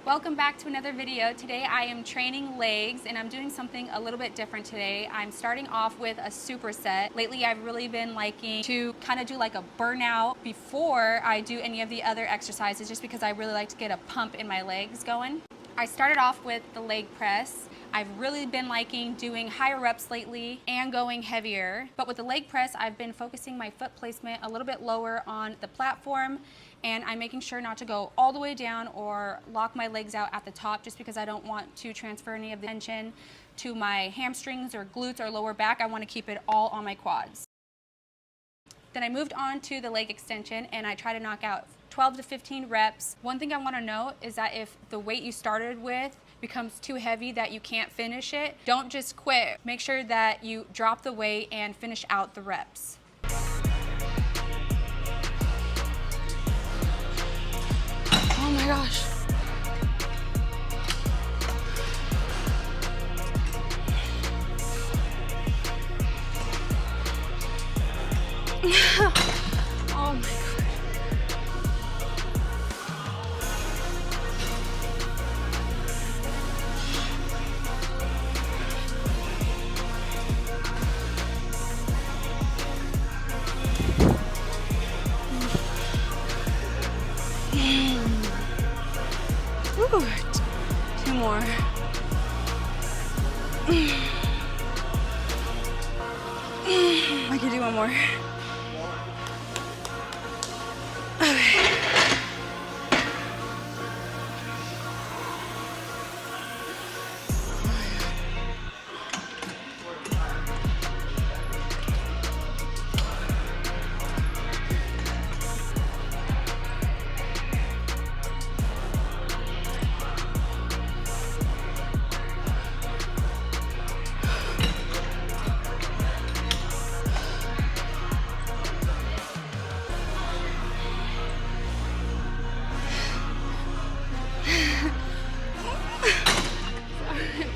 Welcome back to another video. Today I am training legs and I'm doing something a little bit different today. I'm starting off with a superset. Lately I've really been liking to kind of do like a burnout before I do any of the other exercises, just because I really like to get a pump in my legs going. I started off with the leg press. I've really been liking doing higher reps lately and going heavier. But with the leg press, I've been focusing my foot placement a little bit lower on the platform, and I'm making sure not to go all the way down or lock my legs out at the top, just because I don't want to transfer any of the tension to my hamstrings or glutes or lower back. I want to keep it all on my quads. Then I moved on to the leg extension and I try to knock out 12 to 15 reps. One thing I want to note is that if the weight you started with becomes too heavy that you can't finish it, don't just quit. Make sure that you drop the weight and finish out the reps. Oh my gosh. Oh my God. Ooh, two more. I could do one more. Okay.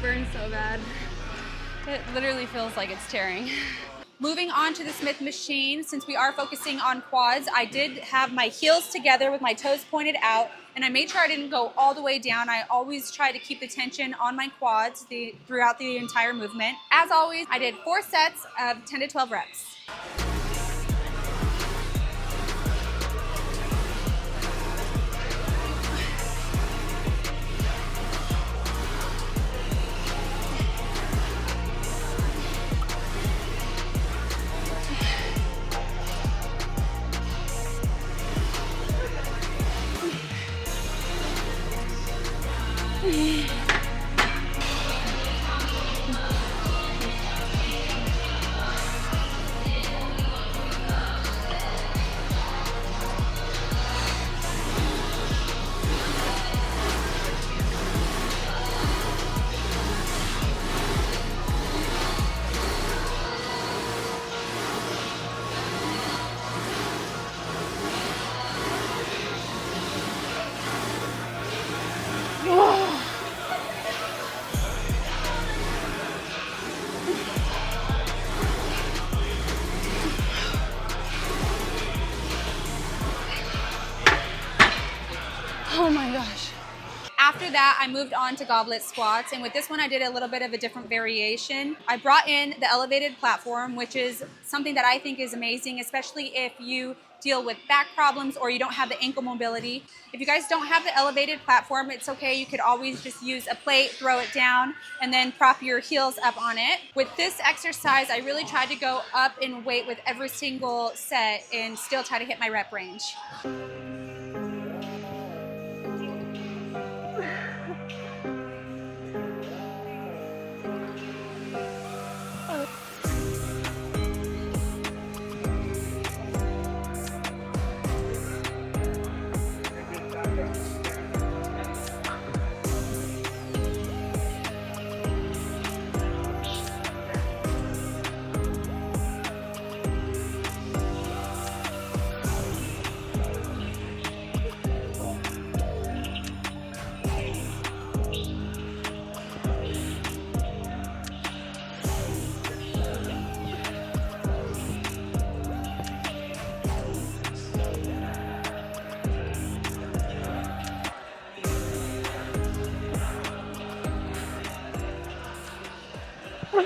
Burns so bad. It literally feels like it's tearing. Moving on to the Smith machine, since we are focusing on quads, I did have my heels together with my toes pointed out, and I made sure I didn't go all the way down. I always try to keep the tension on my quads throughout the entire movement. As always, I did 4 sets of 10 to 12 reps. Oh my gosh. After that, I moved on to goblet squats, and with this one I did a little bit of a different variation. I brought in the elevated platform, which is something that I think is amazing, especially if you deal with back problems or you don't have the ankle mobility. If you guys don't have the elevated platform, it's okay. You could always just use a plate, throw it down, and then prop your heels up on it. With this exercise, I really tried to go up in weight with every single set and still try to hit my rep range.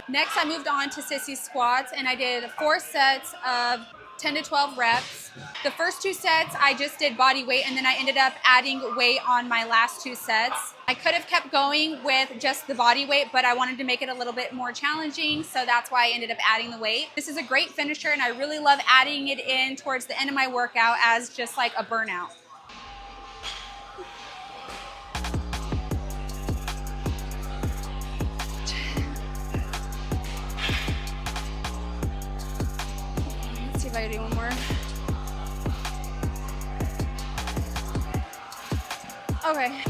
Next, I moved on to Sissy Squats, and I did 4 sets of 10 to 12 reps. The first 2 sets, I just did body weight, and then I ended up adding weight on my last 2 sets. I could have kept going with just the body weight, but I wanted to make it a little bit more challenging, so that's why I ended up adding the weight. This is a great finisher, and I really love adding it in towards the end of my workout as just like a burnout. Let's see if I can do one more. Okay.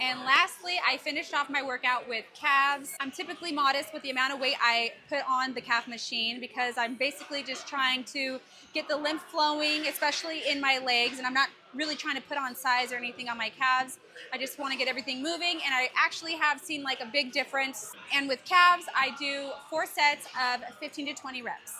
And lastly, I finished off my workout with calves. I'm typically modest with the amount of weight I put on the calf machine because I'm basically just trying to get the lymph flowing, especially in my legs, and I'm not really trying to put on size or anything on my calves. I just want to get everything moving, and I actually have seen like a big difference. And with calves, I do 4 sets of 15 to 20 reps.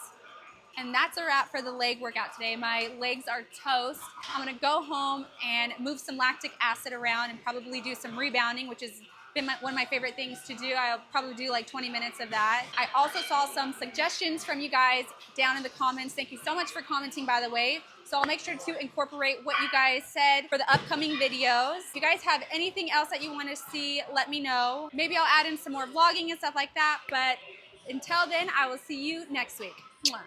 And that's a wrap for the leg workout today. My legs are toast. I'm gonna go home and move some lactic acid around and probably do some rebounding, which has been one of my favorite things to do. I'll probably do like 20 minutes of that. I also saw some suggestions from you guys down in the comments. Thank you so much for commenting, by the way. So I'll make sure to incorporate what you guys said for the upcoming videos. If you guys have anything else that you want to see, let me know. Maybe I'll add in some more vlogging and stuff like that. But until then, I will see you next week. Mwah.